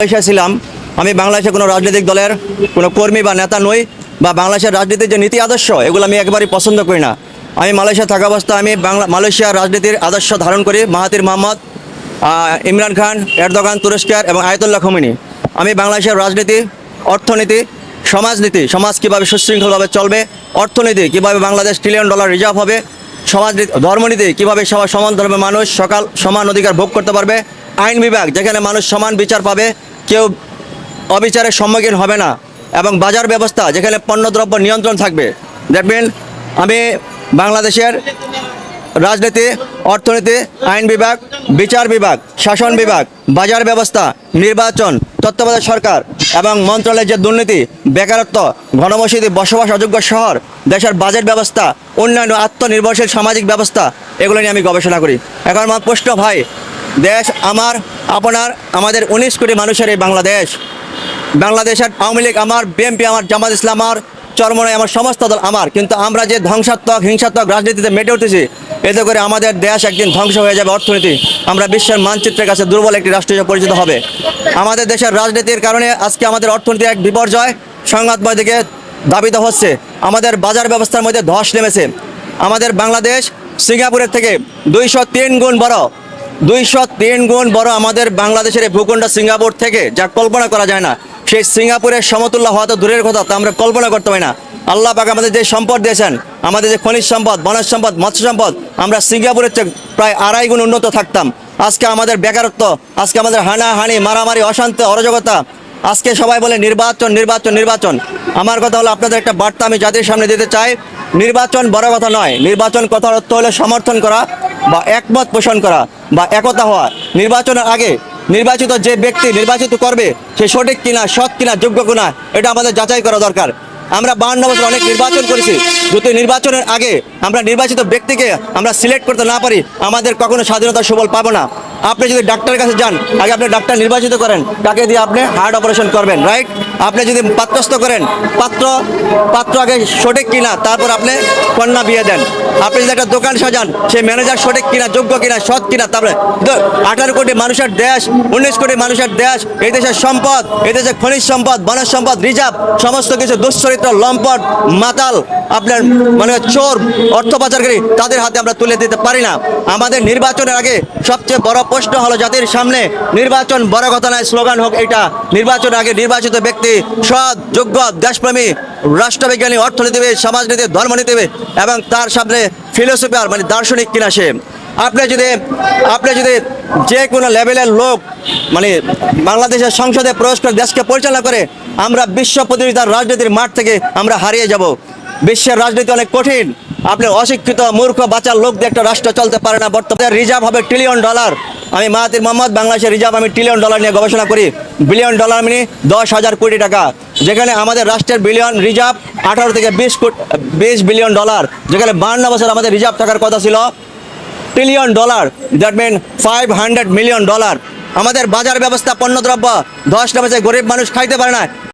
Malaysia ছিলাম। আমি বাংলাদেশের কোনো রাজনৈতিক দলের কোনো কর্মী বা নেতা নই, বা বাংলাদেশের রাজনীতির যে নীতি আদর্শ এগুলো আমি একেবারেই পছন্দ করি না। আমি মালয়েশিয়া থাকা অবস্থায় আমি মালয়েশিয়ার রাজনীতির আদর্শ ধারণ করি, মাহাতির মোহাম্মদ, ইমরান খান, এরদোগান তুরস্কের এবং আয়াতুল্লাহ খোমেনি। আমি বাংলাদেশের রাজনীতি, অর্থনীতি, সমাজনীতি, সমাজ কীভাবে সুশৃঙ্খলভাবে চলবে, অর্থনীতি কীভাবে বাংলাদেশ $1 ট্রিলিয়ন রিজার্ভ হবে, সমাজনীতি, ধর্মনীতি কীভাবে সবাই সমান ধর্মের মানুষ সমান অধিকার ভোগ করতে পারবে, আইন বিভাগ যেখানে মানুষ সমান বিচার পাবে, কেউ অবিচারের সম্মুখীন হবে না, এবং বাজার ব্যবস্থা যেখানে পণ্যদ্রব্য নিয়ন্ত্রণ থাকবে। দেখবেন আমি বাংলাদেশের রাজনীতি, অর্থনীতি, আইন বিভাগ, বিচার বিভাগ, শাসন বিভাগ, বাজার ব্যবস্থা, নির্বাচন, তত্ত্বাবধায়ক সরকার এবং মন্ত্রণালয়ের যে দুর্নীতি, বেকারত্ব, ঘনবসতি, বসবাস অযোগ্য শহর, দেশের বাজেট ব্যবস্থা, উন্নয়ন, আত্মনির্ভরশীল সামাজিক ব্যবস্থা, এগুলো নিয়ে আমি গবেষণা করি। এখন আমার প্রশ্ন, ভাই, দেশ আমার, আপনার, আমাদের 19 কোটি মানুষের এই বাংলাদেশের আওয়ামী লীগ আমার, বিএনপি আমার, জামাত ইসলাম আমার, চরমনাই আমার, সমস্ত দল আমার, কিন্তু আমরা যে ধ্বংসাত্মক হিংসাত্মক রাজনীতিতে মেতে উঠেছি, এতে করে আমাদের দেশ একদিন ধ্বংস হয়ে যাবে। অর্থনীতি আমরা বিশ্বের মানচিত্রের কাছে দুর্বল একটি রাষ্ট্র হিসেবে পরিচিত হবে। আমাদের দেশের রাজনীতির কারণে আজকে আমাদের অর্থনীতির এক বিপর্যয় সংঘাতময় দিকে ধাবিত হচ্ছে। আমাদের বাজার ব্যবস্থার মধ্যে ধস নেমেছে। আমাদের বাংলাদেশ সিঙ্গাপুরের থেকে 203 গুণ বড়, 203 গুণ বড় আমাদের বাংলাদেশের এই ভূখণ্ড সিঙ্গাপুর থেকে, যা কল্পনা করা যায় না। সেই সিঙ্গাপুরের সমতুল্য হওয়া তো দূরের কথা, তা আমরা কল্পনা করতে পারি না। আল্লাহ পাক আমাদের যে সম্পদ দিয়েছেন, আমাদের যে খনিজ সম্পদ, বনজ সম্পদ, মৎস্য সম্পদ, আমরা সিঙ্গাপুরের চেয়ে প্রায় 2.5 গুণ উন্নত থাকতাম। আজকে আমাদের বেকারত্ব, আজকে আমাদের হানাহানি, মারামারি, অশান্তি, অরাজকতা, আজকে সবাই বলে নির্বাচন নির্বাচন নির্বাচন। আমার কথা হলো, আপনাদের একটা বার্তা আমি জাতির সামনে দিতে চাই। নির্বাচন বড় কথা নয়। নির্বাচন কথার অর্থ হলো সমর্থন করা বা একমত পোষণ করা বা একতা হওয়া। নির্বাচনের আগে নির্বাচিত যে ব্যক্তি নির্বাচিত করবে সে সঠিক কিনা, সৎ কিনা, যোগ্য কিনা, এটা আমাদের যাচাই করা দরকার। আমরা 52 বছর অনেক নির্বাচন করেছি, যদি নির্বাচনের আগে আমরা নির্বাচিত ব্যক্তিকে আমরা সিলেক্ট করতে না পারি, আমাদের কখনো স্বাধীনতার সুফল পাবো না। আপনি যদি ডাক্তারের কাছে যান, আগে আপনি ডাক্তার নির্বাচিত করেন, তাকে দিয়ে আপনি হার্ট অপারেশন করবেন, রাইট? আপনি যদি পাত্রস্থ করেন, পাত্র আগে সঠিক কিনা, তারপর আপনি কন্যা বিয়ে দেন। আপনি যদি একটা দোকান সাজান, সেই ম্যানেজার সঠিক কিনা, যোগ্য কিনা, সৎ কিনা, তারপরে 18 কোটি মানুষের দেশ, 19 কোটি মানুষের দেশ, এই দেশের সম্পদ, এই দেশের খনিজ সম্পদ, বনজ সম্পদ, রিজার্ভ, সমস্ত কিছু দুশ্চরিত্র, লম্পট, মাতাল, আপনার মানে চোর, অর্থ পাচারকারী, তাদের হাতে আমরা তুলে দিতে পারি না। আমাদের নির্বাচনের আগে সবচেয়ে বড় প্রশ্ন হলো জাতির সামনে, নির্বাচন বড় কথা নয়, স্লোগান হোক এটা। নির্বাচনের আগে নির্বাচিত ব্যক্তি সৎ, যোগ্য, দেশপ্রেমী, রাষ্ট্রবিজ্ঞানী, অর্থনীতিবিদ, সমাজনীতি, ধর্মনীতিবিদ এবং তার সামনে ফিলোসফার মানে দার্শনিক কিনা সে। আপনি যদি যে কোনো লেভেলের লোক মানে বাংলাদেশের সংসদে প্রবেশ করে দেশকে পরিচালনা করে, আমরা বিশ্ব প্রতিযোগিতার রাজনীতির মাঠ থেকে আমরা হারিয়ে যাব। বিশ্বের রাজনীতি অনেক কঠিন। আপনি অশিক্ষিত, মূর্খ, বাচাল লোক দিয়ে একটা রাষ্ট্র চলতে পারে না। বর্তমানে রিজার্ভ হবে $1 ট্রিলিয়ন। আমি মাহাতির মোহাম্মদ, বাংলাদেশের রিজার্ভ আমি $1 ট্রিলিয়ন নিয়ে গবেষণা করি। $বিলিয়ন মানে 10,000 কোটি টাকা, যেখানে আমাদের রাষ্ট্রের বিলিয়ন রিজার্ভ 18 থেকে 20 বিলিয়ন ডলার, যেখানে 52 বছর আমাদের রিজার্ভ থাকার কথা ছিল $1 ট্রিলিয়ন। That mean $500 million. আমাদের বাজার ব্যবস্থা, পণ্যদ্রব্য ধস নেমেছে, গরিব মানুষ খাইতে পারে না।